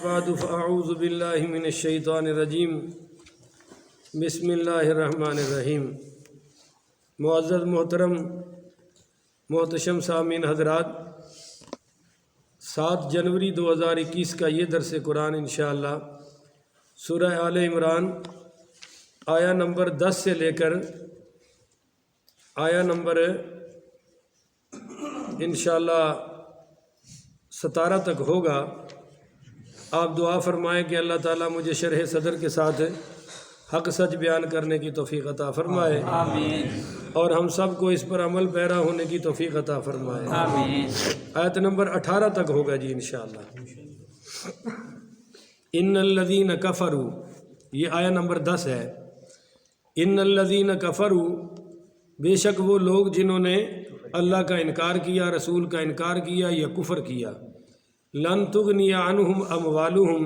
بعد فاعوذ باللہ من الشیطان الرجیم بسم اللہ الرحمن الرحیم۔ معزز محترم محتشم سامعین حضرات، 7 جنوری 2021 کا یہ درس قرآن انشاءاللہ سورہ آل عمران آیا نمبر 10 سے لے کر آیا نمبر انشاءاللہ 17 تک ہوگا۔ آپ دعا فرمائیں کہ اللہ تعالیٰ مجھے شرح صدر کے ساتھ حق سچ بیان کرنے کی توفیق عطا فرمائے، آمین، اور ہم سب کو اس پر عمل پیرا ہونے کی توفیق عطا فرمائے۔ آمین۔ آیت نمبر 18 تک ہوگا جی انشاءاللہ۔ ان الذین کفروا، یہ آیت نمبر 10 ہے۔ ان الذین کفروا، بے شک وہ لوگ جنہوں نے اللہ کا انکار کیا، رسول کا انکار کیا یا کفر کیا، لن تغنی عنہم اموالہم،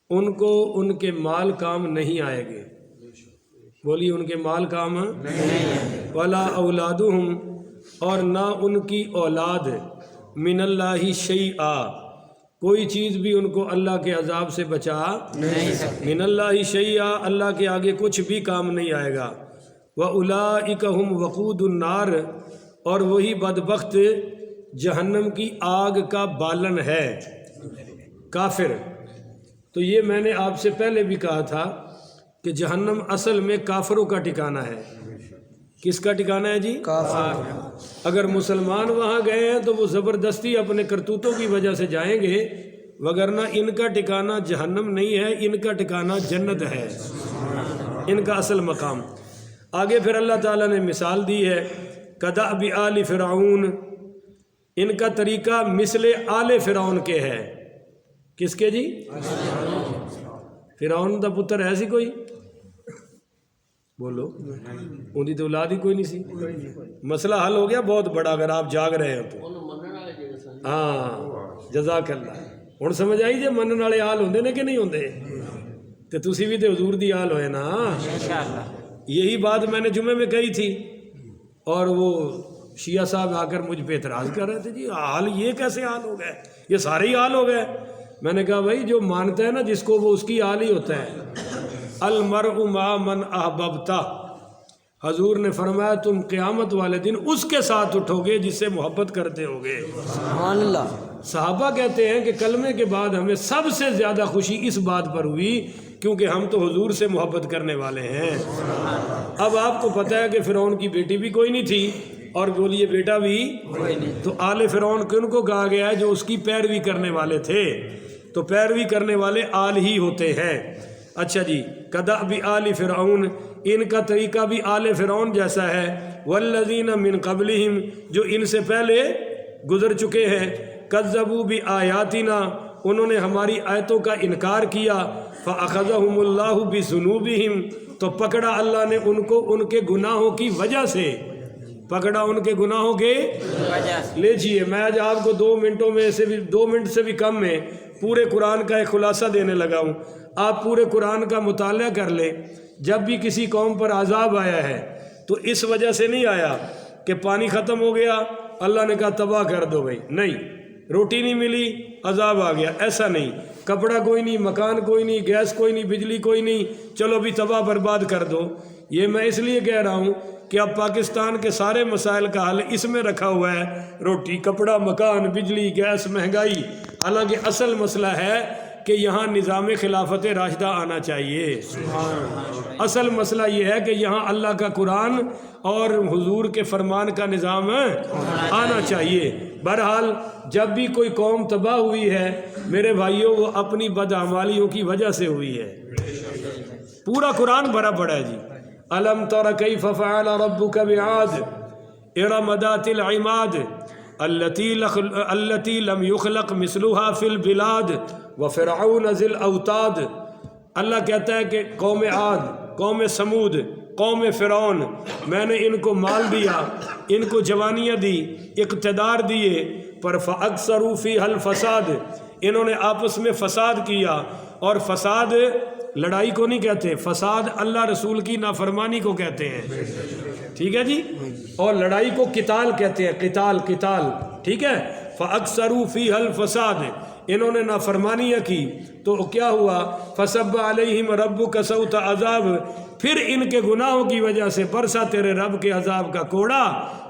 ان کو ان کے مال کام نہیں آئے گے، بولیے ان کے مال کام ولا اولادہم، اور نہ ان کی اولاد، من اللہ شیئا، کوئی چیز بھی ان کو اللہ کے عذاب سے بچا نہیں سکتے، من اللہ شیئا، اللہ کے آگے کچھ بھی کام نہیں آئے گا۔ وَأُولَئِكَ هُمْ وَقُودُ النَّارِ، اور وہی بدبخت جہنم کی آگ کا بالن ہے، کافر۔ تو یہ میں نے آپ سے پہلے بھی کہا تھا کہ جہنم اصل میں کافروں کا ٹھکانہ ہے۔ کس کا ٹھکانہ ہے جی؟ کافر۔ اگر مسلمان وہاں گئے ہیں تو وہ زبردستی اپنے کرتوتوں کی وجہ سے جائیں گے، وگرنہ ان کا ٹھکانہ جہنم نہیں ہے، ان کا ٹھکانہ جنت ہے، ان کا اصل مقام۔ آگے پھر اللہ تعالیٰ نے مثال دی ہے، کدأب آل فرعون، ان کا طریقہ مثل آل فرعون کے ہے۔ کس کے جی؟ فرعون دا پتر ہے سی کوئی؟ بولو، ان کی تو اولاد ہی کوئی نہیں سی۔ مسئلہ حل ہو گیا بہت بڑا اگر آپ جاگ رہے ہیں تو۔ ہاں جزاک اللہ، ہن سمجھ آئی جے منن والے حال ہوندے نے کہ نہیں ہوندے؟ تے تسی بھی تے حضور دی حال ہوئے نا۔ انشاءاللہ۔ یہی بات میں نے جمعے میں کہی تھی، اور وہ شیعہ صاحب آ کر مجھ پہ اعتراض کر رہے تھے، جی حال یہ کیسے حال ہو گئے، یہ سارے ہی حال ہو گئے۔ میں نے کہا بھائی جو مانتا ہے نا جس کو، وہ اس کی حال ہی ہوتا ہے۔ المرء مع من احببتا، حضور نے فرمایا تم قیامت والے دن اس کے ساتھ اٹھو گے جس سے محبت کرتے ہوگے۔ سبحان اللہ۔ صحابہ کہتے ہیں کہ کلمے کے بعد ہمیں سب سے زیادہ خوشی اس بات پر ہوئی کیونکہ ہم تو حضور سے محبت کرنے والے ہیں۔ اب آپ کو پتہ ہے کہ فرعون کی بیٹی بھی کوئی نہیں تھی، اور بولیے بیٹا بھی کوئی نہیں۔ تو آل فرعون کن کو کہا گیا ہے؟ جو اس کی پیروی کرنے والے تھے، تو پیروی کرنے والے آل ہی ہوتے ہیں۔ اچھا جی، کدأب آل فرعون، ان کا طریقہ بھی آل فرعون جیسا ہے۔ والذین من قبلہم، جو ان سے پہلے گزر چکے ہیں، کذبوا بآیاتنا، انہوں نے ہماری آیتوں کا انکار کیا، فأخذہم اللہ بذنوبہم، تو پکڑا اللہ نے ان کو ان کے گناہوں کی وجہ سے، پکڑا ان کے گناہوں کے وجہ سے۔ لیجئے میں آج آپ کو 2 منٹ سے بھی کم میں پورے قرآن کا ایک خلاصہ دینے لگا ہوں۔ آپ پورے قرآن کا مطالعہ کر لیں، جب بھی کسی قوم پر عذاب آیا ہے تو اس وجہ سے نہیں آیا کہ پانی ختم ہو گیا اللہ نے کہا تباہ کر دو بھائی، نہیں، روٹی نہیں ملی عذاب آ گیا، ایسا نہیں، کپڑا کوئی نہیں، مکان کوئی نہیں، گیس کوئی نہیں، بجلی کوئی نہیں، چلو بھی تباہ برباد کر دو۔ یہ میں اس لیے کہہ رہا ہوں کہ اب پاکستان کے سارے مسائل کا حل اس میں رکھا ہوا ہے، روٹی، کپڑا، مکان، بجلی، گیس، مہنگائی، حالانکہ اصل مسئلہ ہے کہ یہاں نظام خلافت راشدہ آنا چاہیے۔ اصل مسئلہ یہ ہے کہ یہاں اللہ کا قرآن اور حضور کے فرمان کا نظام آنا چاہیے۔ بہرحال جب بھی کوئی قوم تباہ ہوئی ہے میرے بھائیوں، وہ اپنی بدعمالیوں کی وجہ سے ہوئی ہے۔ پورا قرآن بھرا پڑا ہے جی۔ الم تر کیف فعل ربک بعاد ارم ذات العماد التي لم يخلق مثلها في البلاد وفرعون ذی الاوتاد۔ اللہ کہتا ہے کہ قوم عاد، قوم سمود، قوم فرعون، میں نے ان کو مال دیا، ان کو جوانیاں دی، اقتدار دیے، پر فاکثروا فیہا الفساد، انہوں نے آپس میں فساد کیا۔ اور فساد لڑائی کو نہیں کہتے، فساد اللہ رسول کی نافرمانی کو کہتے ہیں، ٹھیک ہے جی، اور لڑائی کو قتال کہتے ہیں، قتال، ٹھیک ہے۔ فَأَكْثَرُوا فِيهَا الْفَسَادِ، انہوں نے نافرمانیاں کی تو کیا ہوا؟ فصب علیہم ربک صوت عذاب، پھر ان کے گناہوں کی وجہ سے برسا تیرے رب کے عذاب کا کوڑا،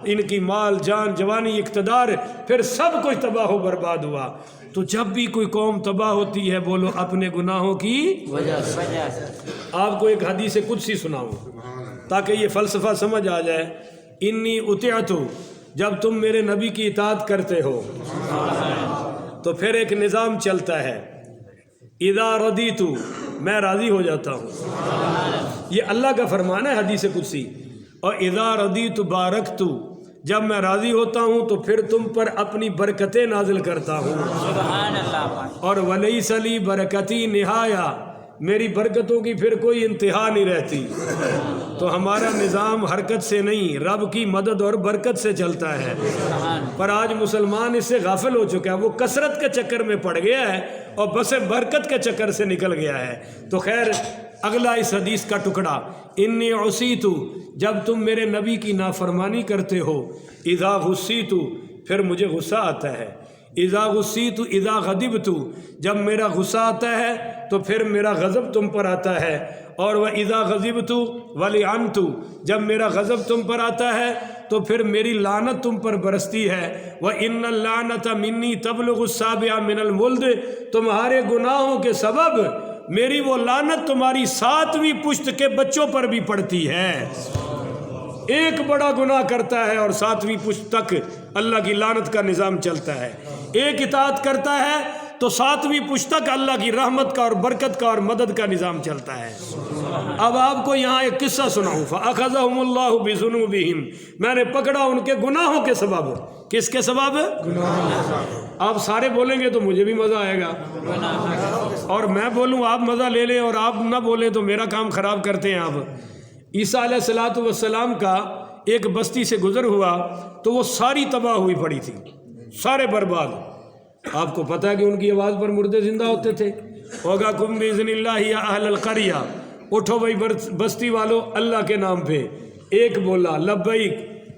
ان کی مال جان جوانی اقتدار پھر سب کچھ تباہ و برباد ہوا۔ تو جب بھی کوئی قوم تباہ ہوتی ہے بولو اپنے گناہوں کی وجہ سے۔ آپ کو ایک حدیث قدسی سناؤں تاکہ یہ فلسفہ سمجھ آ جائے۔ انی اطیعت، جب تم میرے نبی کی اطاعت کرتے ہو تو پھر ایک نظام چلتا ہے، اذا رضیت، میں راضی ہو جاتا ہوں، یہ اللہ کا فرمان ہے حدیث قدسی۔ اور اذا رضیت بارکت، جب میں راضی ہوتا ہوں تو پھر تم پر اپنی برکتیں نازل کرتا ہوں۔ سبحان اللہ۔ اور ولیس لی برکتی نہایا، میری برکتوں کی پھر کوئی انتہا نہیں رہتی۔ تو ہمارا نظام حرکت سے نہیں، رب کی مدد اور برکت سے چلتا ہے۔ پر آج مسلمان اس سے غافل ہو چکا ہے، وہ کثرت کے چکر میں پڑ گیا ہے اور بس برکت کے چکر سے نکل گیا ہے۔ تو خیر اگلا اس حدیث کا ٹکڑا، انی عصیت، جب تم میرے نبی کی نافرمانی کرتے ہو، اذا غصیت، پھر مجھے غصہ آتا ہے، اذا غصیت اذا غضبت، جب میرا غصہ آتا ہے تو پھر میرا غضب تم پر آتا ہے، اور وہ اذا غضبت ولعنت، جب میرا غضب تم پر آتا ہے تو پھر میری لعنت تم پر برستی ہے۔ وَإِنَّ اللَّعْنَةَ مِنِّي تَبْلُغُ السَّابِعَ مِنَ الْوُلْدِ، تمہارے گناہوں کے سبب میری وہ لعنت تمہاری 7ویں پشت کے بچوں پر بھی پڑتی ہے۔ ایک بڑا گناہ کرتا ہے اور 7ویں پشت تک اللہ کی لعنت کا نظام چلتا ہے، ایک اطاعت کرتا ہے تو 7ویں پشت تک اللہ کی رحمت کا اور برکت کا اور مدد کا نظام چلتا ہے۔ اب آپ کو یہاں ایک قصہ سناؤں، فَأَخَذَهُمُ اللَّهُ بِذُنُوبِهِمْ، میں نے پکڑا ان کے گناہوں کے سبب۔ کس کے سبب؟ آپ سارے بولیں گے تو مجھے بھی مزہ آئے گا، اور میں بولوں آپ مزہ لے لیں اور آپ نہ بولیں تو میرا کام خراب کرتے ہیں آپ۔ عیسیٰ علیہ الصلوۃ والسلام کا ایک بستی سے گزر ہوا تو وہ ساری تباہ ہوئی پڑی تھی، سارے برباد۔ آپ کو پتہ ہے کہ ان کی آواز پر مردے زندہ ہوتے تھے۔ ہوگا کم بِإِذْنِ اللَّهِ یا اہل القریہ، اٹھو بھائی بستی والو اللہ کے نام پہ۔ ایک بولا لبیک،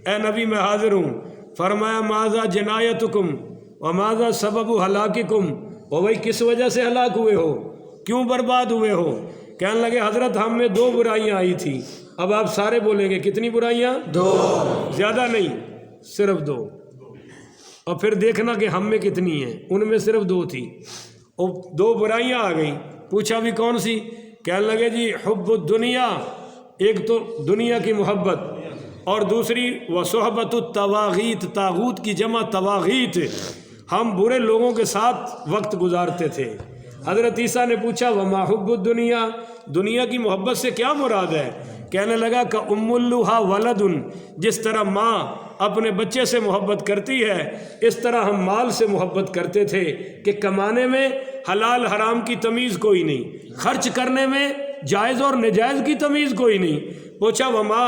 اے نبی میں حاضر ہوں۔ فرمایا ماذا جنایتکم وماذا سبب ہلاککم، او بھائی کس وجہ سے ہلاک ہوئے ہو، کیوں برباد ہوئے ہو؟ کہنے لگے حضرت ہم میں 2 برائیاں آئی تھی۔ اب آپ سارے بولیں گے کتنی برائیاں؟ 2، زیادہ نہیں، صرف 2۔ اور پھر دیکھنا کہ ہم میں کتنی ہیں، ان میں صرف 2 تھی، اور 2 برائیاں آ گئیں۔ پوچھا بھی کون سی؟ کہنے لگے جی حب الدنیا، ایک تو دنیا کی محبت، اور دوسری وصحبت التواغیت، طاغوت کی جمع تواغیت، ہم برے لوگوں کے ساتھ وقت گزارتے تھے۔ حضرت عیسیٰ نے پوچھا وما حب الدنیا، دنیا کی محبت سے کیا مراد ہے؟ کہنے لگا کہ ام اللہا ولد، جس طرح ماں اپنے بچے سے محبت کرتی ہے اس طرح ہم مال سے محبت کرتے تھے کہ کمانے میں حلال حرام کی تمیز کوئی نہیں، خرچ کرنے میں جائز اور نجائز کی تمیز کوئی نہیں۔ پوچھا وما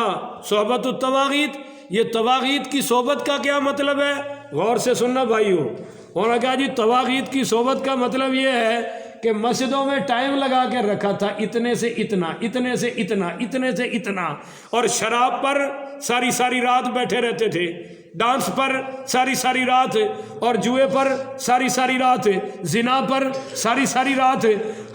صحبت التواغیت، یہ تواغیت کی صحبت کا کیا مطلب ہے؟ غور سے سننا بھائیو۔ انہوں نے کہا جی تواغیت کی صحبت کا مطلب یہ ہے کہ مسجدوں میں ٹائم لگا کے رکھا تھا، اتنے سے اتنا، اتنے سے اتنا، اتنے سے اتنا، اور شراب پر ساری ساری رات بیٹھے رہتے تھے، ڈانس پر ساری ساری رات، اور جوئے پر ساری ساری رات، زنا پر ساری ساری رات۔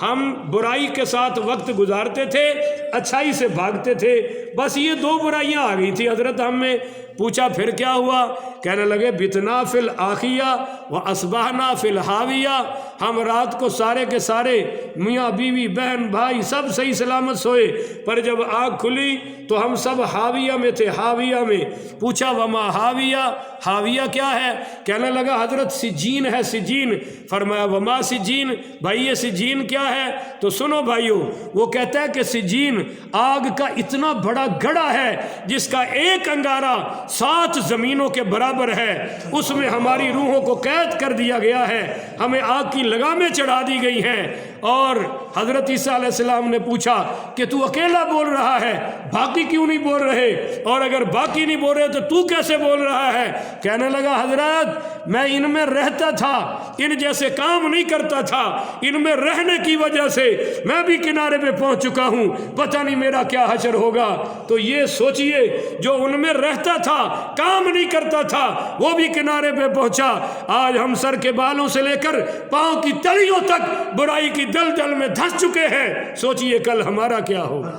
ہم برائی کے ساتھ وقت گزارتے تھے، اچھائی سے بھاگتے تھے، بس یہ 2 برائیاں آ گئی تھی حضرت ہم میں۔ پوچھا پھر کیا ہوا؟ کہنے لگے بتنا فی الآخیہ و اصبحنا فی الحاویہ، ہم رات کو سارے کے سارے میاں بیوی بہن بھائی سب صحیح سلامت سوئے، پر جب آنکھ کھلی تو ہم سب حاویہ میں تھے، حاویہ میں۔ پوچھا وما حاویہ، حاویہ کیا ہے؟ کہنے لگا حضرت سجین ہے، سجین۔ فرمایا وما سجین، بھائی یہ سجین کیا ہے؟ تو سنو بھائیو، وہ کہتا ہے کہ سجین آگ کا اتنا بڑا گڑھا ہے جس کا ایک انگارہ 7 زمینوں کے برابر ہے، اس میں ہماری روحوں کو قید کر دیا گیا ہے، ہمیں آگ کی لگامیں چڑھا دی گئی ہیں، اور حضرت عیسیٰ علیہ السلام نے پوچھا کہ تو اکیلا بول رہا ہے، باقی کیوں نہیں بول رہے؟ اور اگر باقی نہیں بول رہے تو کیسے بول رہا ہے؟ کہنے لگا حضرت میں ان میں رہتا تھا، ان جیسے کام نہیں کرتا تھا، ان میں رہنے کی وجہ سے میں بھی کنارے پہ پہنچ چکا ہوں، پتہ نہیں میرا کیا حشر ہوگا۔ تو یہ سوچئے جو ان میں رہتا تھا، کام نہیں کرتا تھا، وہ بھی کنارے پہ پہنچا۔ آج ہم سر کے بالوں سے لے کر پاؤں کی تلیوں تک برائی کی دلدل میں دھس چکے ہیں، سوچئے کل ہمارا کیا ہوگا۔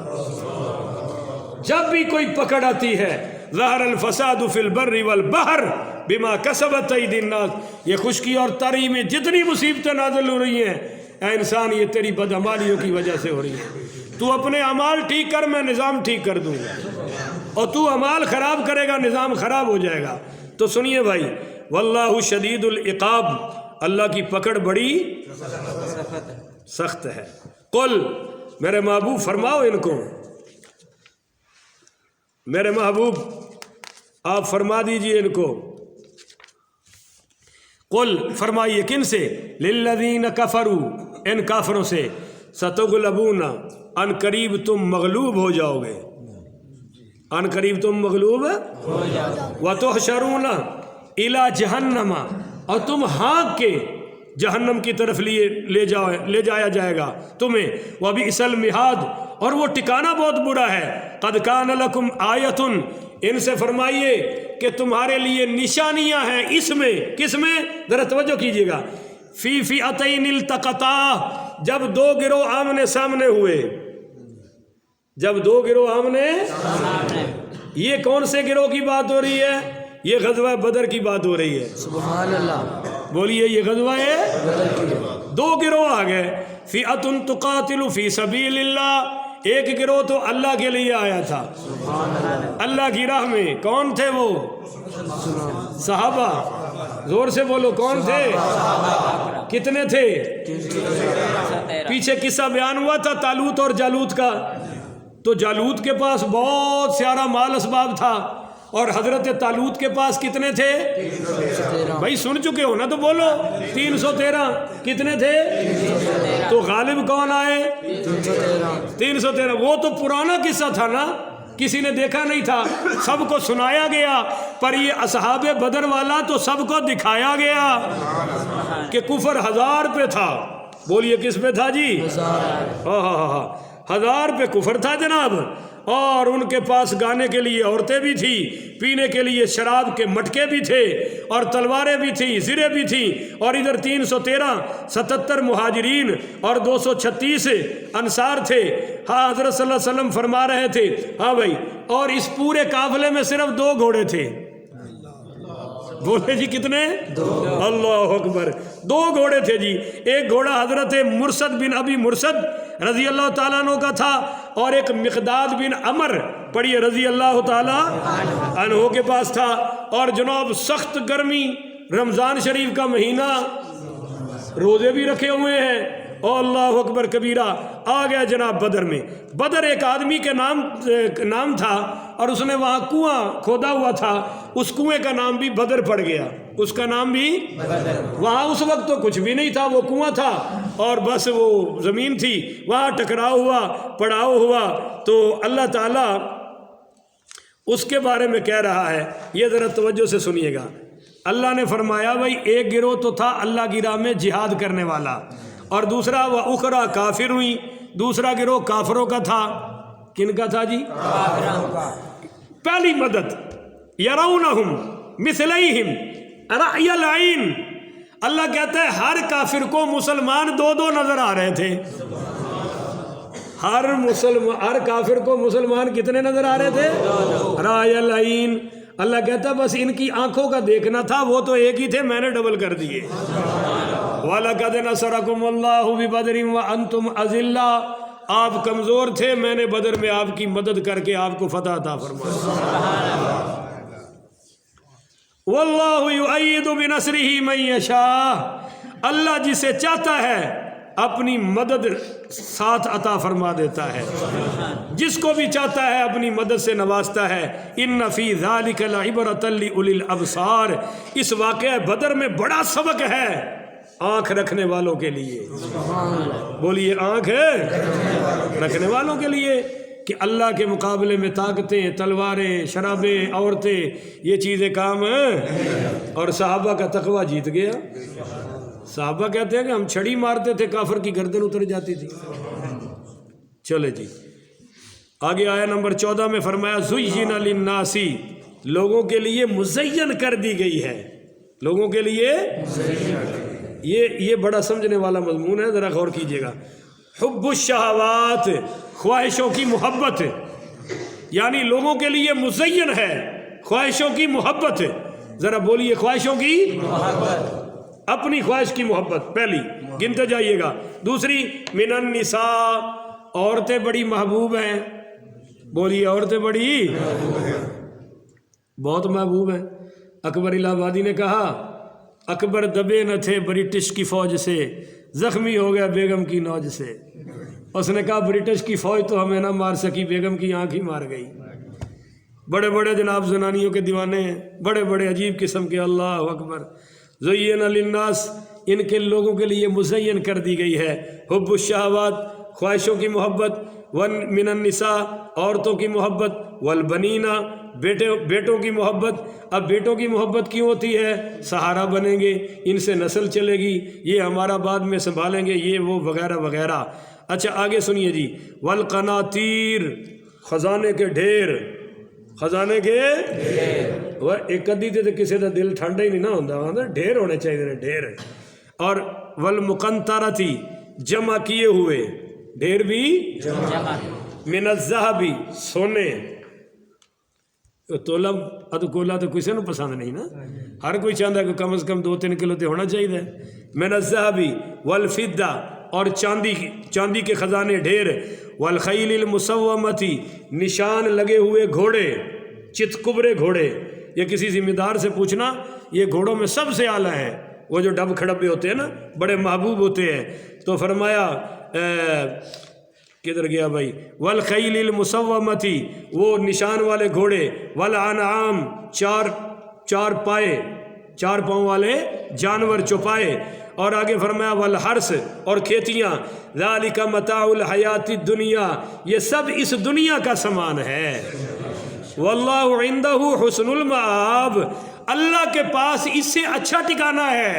جب بھی کوئی پکڑ آتی ہے، ظہر الفساد فی البر والبحر بما کسبت ایدی الناس، یہ خشکی اور تری میں جتنی مصیبتیں نازل ہو رہی ہیں، اے انسان یہ تیری بدعمالیوں کی وجہ سے ہو رہی ہے۔ تو اپنے اعمال ٹھیک کر، میں نظام ٹھیک کر دوں گا، اور تو اعمال خراب کرے گا نظام خراب ہو جائے گا۔ تو سنیے بھائی، واللہ شدید العقاب، اللہ کی پکڑ بڑی سخت ہے۔ قل، میرے محبوب فرماؤ ان کو، میرے محبوب آپ فرما دیجئے ان کو، قل فرمائیے کن سے؟ للذین کفروا، ان کافروں سے، ستغلبون، ان قریب تم مغلوب ہو جاؤ گے، ان قریب تم مغلوب ہو جاؤ گے، وتحشرون الی جہنم، اور تم ہانک کے جہنم کی طرف لے جایا جائے گا تمہیں، وبئس المہاد، اور وہ ٹھکانہ بہت برا ہے۔ قد کان لکم آیۃ، ان سے فرمائیے کہ تمہارے لیے نشانیاں ہیں اس میں، کس میں؟ ذرا توجہ کیجیے گا، فی فئتین التقطا، جب دو گروہ آمنے سامنے ہوئے، جب دو گروہ آمنے، یہ کون سے گروہ کی بات ہو رہی ہے؟ یہ غزوہ بدر کی بات ہو رہی ہے۔ سبحان اللہ، بولیے یہ غزوہ ہے، دو گروہ آ گئے، فئۃ تقاتل فی سبیل اللہ، ایک گروہ تو اللہ کے لیے آیا تھا، اللہ کی راہ میں۔ کون تھے وہ؟ صحابہ، زور سے بولو کون تھے؟ کتنے تھے؟ پیچھے قصہ بیان ہوا تھا طالوت اور جالوت کا، تو جالوت کے پاس بہت سارا مال اسباب تھا، اور حضرت طالوت کے پاس کتنے تھے؟ بھائی سن چکے ہو نا تو بولو، 313۔ کتنے تھے؟ تو غالب کون آئے؟ 313۔ وہ تو پرانا قصہ تھا نا، کسی نے دیکھا نہیں تھا، سب کو سنایا گیا، پر یہ اصحاب بدر والا تو سب کو دکھایا گیا کہ کفر 1000 پہ تھا۔ بولیے کس پہ تھا جی؟ 1000 پہ کفر تھا جناب، اور ان کے پاس گانے کے لیے عورتیں بھی تھیں، پینے کے لیے شراب کے مٹکے بھی تھے، اور تلواریں بھی تھیں، زریں بھی تھیں، اور ادھر 313 77 مہاجرین اور 236 انصار تھے۔ ہاں حضرت صلی اللہ علیہ وسلم فرما رہے تھے، ہاں بھائی، اور اس پورے قافلے میں صرف 2 گھوڑے تھے۔ بولے جی کتنے؟ اللہ اکبر، 2 گھوڑے تھے جی۔ ایک گھوڑا حضرت مرسد بن ابی مرسد رضی اللہ تعالیٰ عنہ کا تھا، اور ایک مقداد بن عمر پڑھیے رضی اللہ تعالیٰ عنہ کے پاس تھا۔ اور جناب سخت گرمی، رمضان شریف کا مہینہ، روزے بھی رکھے ہوئے ہیں، اور اللہ اکبر کبیرہ، آ گیا جناب بدر میں۔ بدر ایک آدمی کے نام تھا، اور اس نے وہاں کنواں کھودا ہوا تھا، اس کنویں کا نام بھی بدر پڑ گیا، اس کا نام بھی وہاں اس وقت تو کچھ بھی نہیں تھا، وہ کنواں تھا، اور بس وہ زمین تھی، وہاں ٹکراؤ ہوا، پڑاؤ ہوا۔ تو اللہ تعالیٰ اس کے بارے میں کہہ رہا ہے، یہ ذرا توجہ سے سنیے گا۔ اللہ نے فرمایا بھائی ایک گروہ تو تھا اللہ کی راہ میں جہاد کرنے والا، اور دوسرا وہ اخرا کافر ہوئی، دوسرا گروہ کافروں کا تھا۔ کن کا تھا جی؟ پہلی مدد، یرونہم مثلیہم رأی العین، اللہ کہتا ہے ہر کافر کو مسلمان 2 نظر آ رہے تھے۔ ہر کافر کو مسلمان کتنے نظر آ رہے تھے؟ رأی العین۔ اللہ کہتا ہے بس ان کی آنکھوں کا دیکھنا تھا، وہ تو ایک ہی تھے، میں نے ڈبل کر دیے۔ وَلَقَدْ نَصَرَكُمُ اللَّهُ بِبَدْرٍ وَأَنْتُمْ أَذِلَّةٌ، آپ کمزور تھے، میں نے بدر میں آپ کی مدد کر کے آپ کو فتح عطا فرمایا۔ وَاللَّهُ يُؤَيِّدُ بِنَصْرِهِ مَن يَشَاءُ، اللہ جسے چاہتا ہے اپنی مدد ساتھ عطا فرما دیتا ہے، جس کو بھی چاہتا ہے اپنی مدد سے نوازتا ہے۔ ان فی ذلک لعبرۃ لأولی الابصار، اس واقعہ بدر میں بڑا سبق ہے آنکھ رکھنے والوں کے لیے، بولیے آنکھ رکھنے والوں کے لیے، کہ اللہ کے مقابلے میں طاقتیں، تلواریں، شرابیں، عورتیں، یہ چیزیں کام ہیں۔ اور صحابہ کا تقوی جیت گیا۔ صحابہ کہتے ہیں کہ ہم چھڑی مارتے تھے، کافر کی گردن اتر جاتی تھی۔ چلے جی آگے آیا نمبر 14 میں فرمایا زین للناس، لوگوں کے لیے مزین کر دی گئی ہے، لوگوں کے لیے یہ بڑا سمجھنے والا مضمون ہے، ذرا غور کیجئے گا۔ حب الشہوات، خواہشوں کی محبت، یعنی لوگوں کے لیے مزین ہے خواہشوں کی محبت۔ ذرا بولیے خواہشوں کی محبت، اپنی خواہش کی محبت، پہلی گنتے جائیے گا۔ دوسری من النساء، عورتیں بڑی محبوب ہیں، بولیے عورتیں بڑی بہت محبوب ہیں۔ اکبر الہ آبادی نے کہا اکبر دبے نہ تھے برٹش کی فوج سے، زخمی ہو گیا بیگم کی نوج سے۔ اس نے کہا برٹش کی فوج تو ہمیں نہ مار سکی، بیگم کی آنکھ ہی مار گئی۔ بڑے بڑے جناب زنانیوں کے دیوانے ہیں، بڑے بڑے عجیب قسم کے، اللہ اکبر۔ زین للناس، ان کے لوگوں کے لیے مزین کر دی گئی ہے حب الشہوات، خواہشوں کی محبت، من النساء، عورتوں کی محبت، والبنینا، بیٹوں کی محبت۔ اب بیٹوں کی محبت کیوں ہوتی ہے؟ سہارا بنیں گے، ان سے نسل چلے گی، یہ ہمارا بعد میں سنبھالیں گے، یہ وہ وغیرہ وغیرہ۔ اچھا آگے سنیے جی، والقناطیر، خزانے کے ڈھیر، خزانے کے وہ ایک کدی تے کسی کا دل ٹھنڈا ہی نہیں نہ ہوتا، ڈھیر ہونے چاہیے، ڈھیر۔ اور والمقنطرتی، جمع کیے ہوئے، ڈھیر بھی من الذہب، سونے۔ تولا ادکولا تو کسی نے پسند نہیں نا، ہر کوئی چاہتا ہے کہ کم از کم 2-3 کلو تے ہونا چاہیے۔ من الذہب والفضہ، اور چاندی کے خزانے ڈھیر، والخیل المسومتی، نشان لگے ہوئے گھوڑے، چتکبرے گھوڑے۔ یہ کسی ذمہ دار سے پوچھنا، یہ گھوڑوں میں سب سے اعلیٰ ہیں، وہ جو ڈب کھڑبے ہوتے ہیں نا، بڑے محبوب ہوتے ہیں۔ تو فرمایا کدھر گیا بھائی، والخیل المسومتی، وہ نشان والے گھوڑے، والانعام، چار پاؤں والے جانور چوپائے۔ اور آگے فرمایا والحرث، اور کھیتیاں، ذالک متاع الحیات الدنیا، یہ سب اس دنیا کا سامان ہے۔ واللہ عندہ حسن المآب، اللہ کے پاس اس سے اچھا ٹھکانہ ہے۔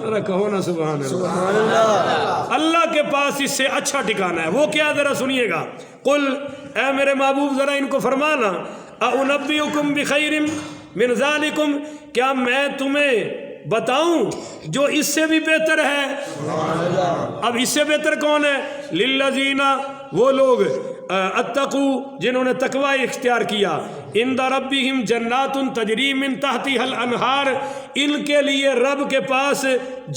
ذرا کہو نا سبحان اللہ۔ اللہ کے پاس اس سے اچھا ٹھکانہ ہے، وہ کیا؟ ذرا سنیے گا۔ قل، اے میرے محبوب ذرا ان کو فرمانا، اُنبئکم بخیر من ذالکم، کیا میں تمہیں بتاؤں جو اس سے بھی بہتر ہے؟ اب اس سے بہتر کون ہے؟ للذین، وہ لوگ اتقوا، جنہوں نے تقوی اختیار کیا، عند ربہم جنات تجری من تحتها الانہار، ان کے لیے رب کے پاس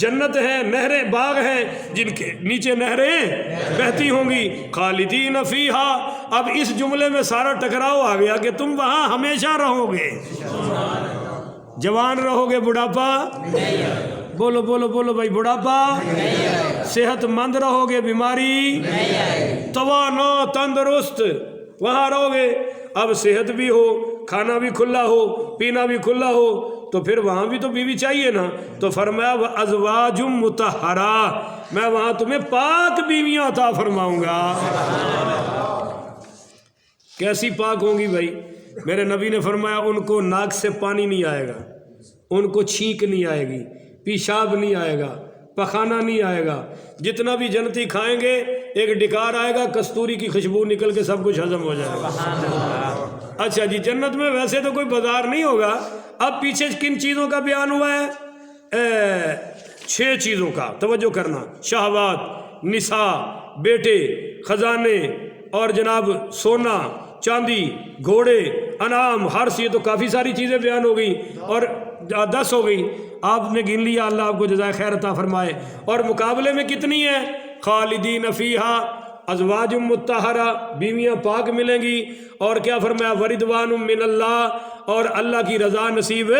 جنت ہے، نہریں، باغ ہیں جن کے نیچے نہریں بہتی ہوں گی، خالدین فیہا۔ اب اس جملے میں سارا ٹکراؤ آ گیا کہ تم وہاں ہمیشہ رہو گے، جوان رہو گے، بڑھاپا، بولو بولو بولو بھائی، بڑھاپا، صحت مند رہو گے، بیماری، توانا، تندرست، وہاں رہو گے۔ اب صحت بھی ہو، کھانا بھی کھلا ہو، پینا بھی کھلا ہو، تو پھر وہاں بھی تو بیوی چاہیے نا۔ تو فرمایا وَأَزْوَاجٌ مُطَہَّرَةٌ، میں وہاں تمہیں پاک بیویاں عطا فرماؤں گا۔ کیسی پاک ہوں گی بھائی؟ میرے نبی نے فرمایا ان کو ناک سے پانی نہیں آئے گا، ان کو چھینک نہیں آئے گی، پیشاب نہیں آئے گا، پخانہ نہیں آئے گا، جتنا بھی جنتی کھائیں گے ایک ڈکار آئے گا، کستوری کی خوشبو نکل کے سب کچھ ہضم ہو جائے گا۔ اچھا جی، جنت میں ویسے تو کوئی بازار نہیں ہوگا۔ اب پیچھے کن چیزوں کا بیان ہوا ہے؟ 6 چیزوں کا، توجہ کرنا، شہوات، نساء، بیٹے، خزانے، اور جناب سونا، چاندی، گھوڑے، انعام، ہرس، یہ تو کافی ساری چیزیں بیان ہو گئی، اور 10 ہو گئی، آپ نے گن لیا، اللہ آپ کو جزائے خیر عطا فرمائے۔ اور مقابلے میں کتنی ہے؟ خالدین فیہا، ازواج مطہرہ، بیویاں پاک ملیں گی، اور کیا فرمایا؟ ورضوان من اللہ، اور اللہ کی رضا نصیب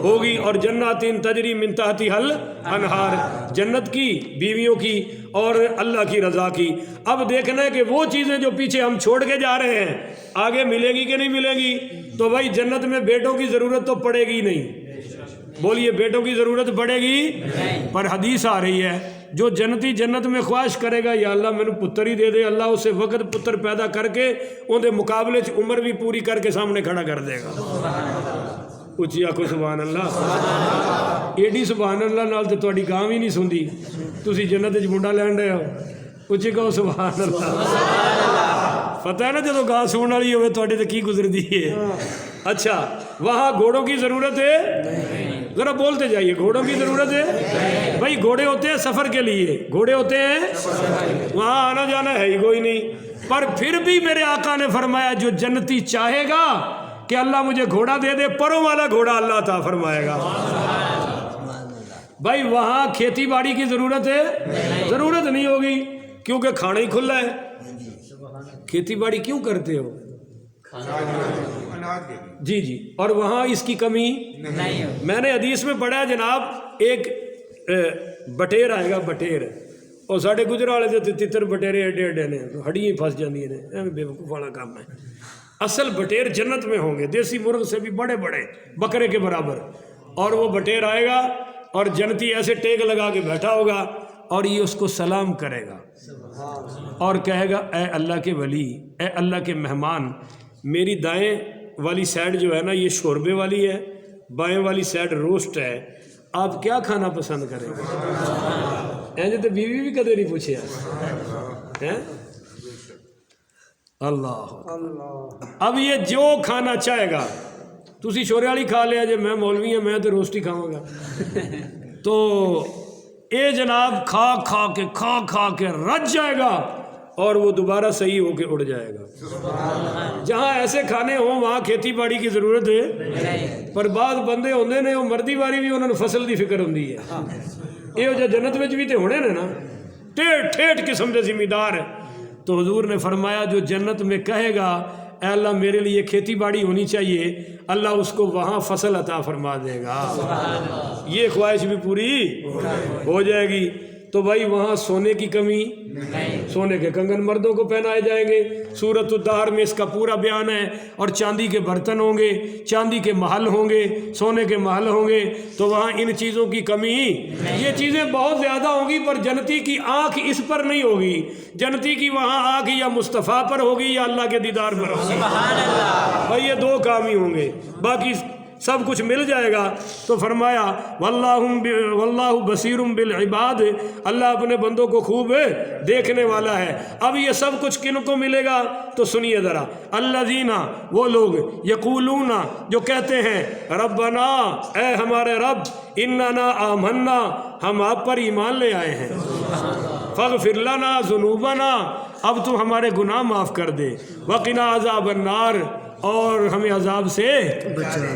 ہوگی، اور جنات تجری من تحتها الانہار، جنت کی، بیویوں کی، اور اللہ کی رضا کی۔ اب دیکھنا ہے کہ وہ چیزیں جو پیچھے ہم چھوڑ کے جا رہے ہیں آگے ملے گی کہ نہیں ملے گی؟ تو بھائی جنت میں بیٹوں کی ضرورت تو پڑے گی نہیں، بولیے بیٹوں کی ضرورت پڑے گی؟ پر حدیث آ رہی ہے جو جنتی جنت میں خواہش کرے گا یا اللہ مینو پتر ہی دے دے، اللہ اسے وقت پتر پیدا کر کے اندر مقابلے عمر بھی پوری کر کے سامنے کھڑا کر دے گا۔ اچھی آخو سبحان اللہ۔ ایڈی سبحان اللہ نال تے تہاڈی گاں بھی نہیں سندی، تسی جنت وچ منڈا لین رہے ہو۔ اچھی کہو سبحان اللہ۔ پتہ ہے نا جدو گاں سون والی ہوئے تہاڈے تے کی گزردی ہے۔ اچھا وہاں گھوڑوں کی ضرورت ہے؟ ذرا بولتے جائیے، گھوڑوں کی ضرورت ہے؟ بھائی گھوڑے ہوتے ہیں سفر کے لیے، گھوڑے ہوتے ہیں وہاں آنا جانا ہے ہی کوئی نہیں، پر پھر بھی میرے آقا نے فرمایا جو جنتی چاہے گا کہ اللہ مجھے گھوڑا دے دے، پروں والا گھوڑا اللہ عطا فرمائے گا۔ بھائی وہاں کھیتی باڑی کی ضرورت ہے؟ ضرورت نہیں ہوگی کیونکہ کھانا ہی کھلا ہے۔ کھیتی باڑی کیوں کرتے ہو؟ جی جی، اور وہاں اس کی کمی نہیں۔ میں نے حدیث میں پڑھا ہے جناب، ایک بٹیر آئے گا، بٹیر، اور ساڑھے گجرا والے تے تتر بٹیرے ایڈے ایڈے نے، ہڈیاں پھنس جاندی نے، بے وقوف والا کام ہے۔ اصل بٹیر جنت میں ہوں گے، دیسی مرغ سے بھی بڑے بڑے، بکرے کے برابر، اور وہ بٹیر آئے گا اور جنتی ایسے ٹیک لگا کے بیٹھا ہوگا اور یہ اس کو سلام کرے گا اور کہے گا اے اللہ کے ولی، اے اللہ کے مہمان، میری دائیں والی سائڈ جو ہے نا یہ شوربے والی ہے، بائیں والی سائڈ روسٹ ہے، آپ کیا کھانا پسند کریں گے؟ ایسے تو بیوی بھی کدے نہیں پوچھے ہیں۔ اللہ، اب یہ جو کھانا چاہے گا، تسی شورے والی کھا لیا جے، میں مولوی ہوں میں تو روسٹ ہی کھاؤں گا، تو اے جناب کھا کھا کے رج جائے گا اور وہ دوبارہ صحیح ہو کے اڑ جائے گا۔ جہاں ایسے کھانے ہوں وہاں کھیتی باڑی کی ضرورت ہے، پر بعض بندے ہوندے نے وہ مردی واری بھی انہوں نے فصل دی فکر ہوندی ہے۔ یہ جو جنت وچ بھی تے ہونے نے نا ٹھیٹ ٹھیٹ قسم دے ذمہ دار، تو حضور نے فرمایا جو جنت میں کہے گا اے اللہ میرے لیے کھیتی باڑی ہونی چاہیے، اللہ اس کو وہاں فصل عطا فرما دے گا، یہ خواہش بھی پوری ہو جائے گی۔ تو بھائی وہاں سونے کی کمی، سونے کے کنگن مردوں کو پہنائے جائیں گے، سورۃ الدہر میں اس کا پورا بیان ہے، اور چاندی کے برتن ہوں گے، چاندی کے محل ہوں گے، سونے کے محل ہوں گے، تو وہاں ان چیزوں کی کمی، یہ چیزیں بہت زیادہ ہوں گی، پر جنتی کی آنکھ اس پر نہیں ہوگی، جنتی کی وہاں آنکھ یا مصطفیٰ پر ہوگی یا اللہ کے دیدار پر ہوگی۔ بھائی یہ دو کام ہی ہوں گے، باقی سب کچھ مل جائے گا۔ تو فرمایا واللہ بصیر بالعباد، اللہ اپنے بندوں کو خوب دیکھنے والا ہے۔ اب یہ سب کچھ کن کو ملے گا تو سنیے ذرا، الذین، وہ لوگ، یقولون، جو کہتے ہیں ربنا، اے ہمارے رب، اننا آمنا، ہم آپ پر ایمان لے آئے ہیں، فاغفر لنا ذنوبنا، اب تو ہمارے گناہ معاف کر دے، وقنا عذاب النار، اور ہمیں عذاب سے بچا۔